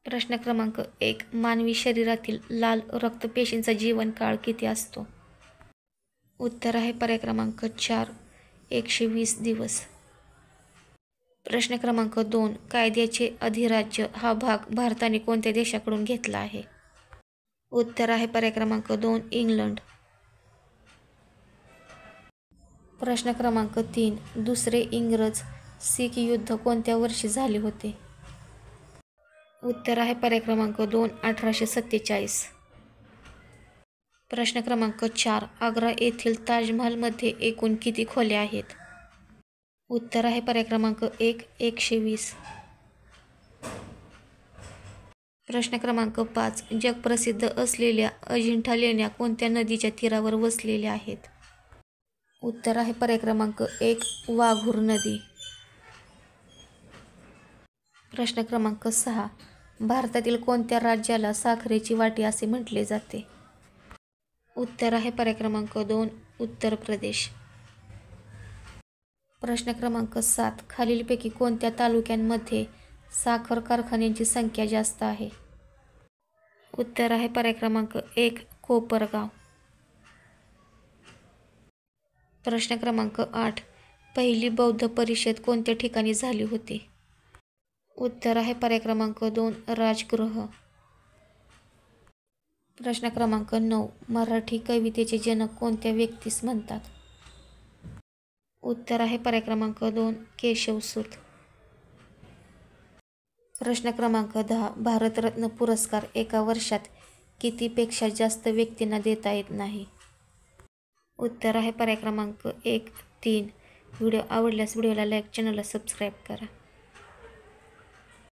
प्रश्न क्रमांक 1. मानवी शरीरातील लाल रक्तपेशींचा जीवनकाळ किती असतो? उत्तर आहे पर्याय क्रमांक 4, 120 दिवस. प्रश्न क्रमांक 2. कायद्याचे अधिराज्य हा भाग भारताने कोणत्या देशाकडून घेतला आहे? उत्तर आहे पर्याय क्रमांक 2, इंग्लंड. प्रश्न क्रमांक 3. दुसरे इंग्रज-सिख युद्ध कोणत्या वर्षी झाले होते? उत्तर आहे पर्याय क्रमांक 2, 1847. प्रश्न क्रमांक 4. आग्रा येथील ताजमहालमध्ये एकूण किती खोल्या आहेत? उत्तर आहे पर्याय क्रमांक 1, 120. प्रश्न क्रमांक 5. जगप्रसिद्ध असलेल्या अजिंठा लेण्या कोणत्या नदीच्या तीरावर वसलेल्या आहेत? उत्तर आहे पर्याय क्रमांक 1, वाघूर नदी. प्रश्न क्रमांक 6. भारतातील कोणत्या राज्याला साखरेची वाटी असे म्हटले जाते? उत्तर आहे पर्याय क्रमांक 2, उत्तर प्रदेश. प्रश्न क्रमांक 7. खालीलपैकी कोणत्या तालुक्यांमध्ये साखर कारखान्यांची संख्या जास्त आहे? उत्तर आहे पर्याय क्रमांक 1, कोपरगाव. प्रश्न क्रमांक 8. पहिली बौद्ध परिषद कोणत्या ठिकाणी झाली होती? उत्तर आहे पर्याय क्रमांक 2, राजगृह. प्रश्न क्रमांक 9. मराठी कवितेचे जनक कोणत्या व्यक्तीस म्हणतात? उत्तर आहे पर्याय क्रमांक 2, केशवसूत. प्रश्न क्रमांक 10. भारतरत्न पुरस्कार एका वर्षात कितीपेक्षा जास्त व्यक्तींना देता येत नाही? उत्तर आहे पर्याय क्रमांक 1, 3. व्हिडिओ आवडल्यास व्हिडिओला लाईक, चॅनलला सबस्क्राईब करा.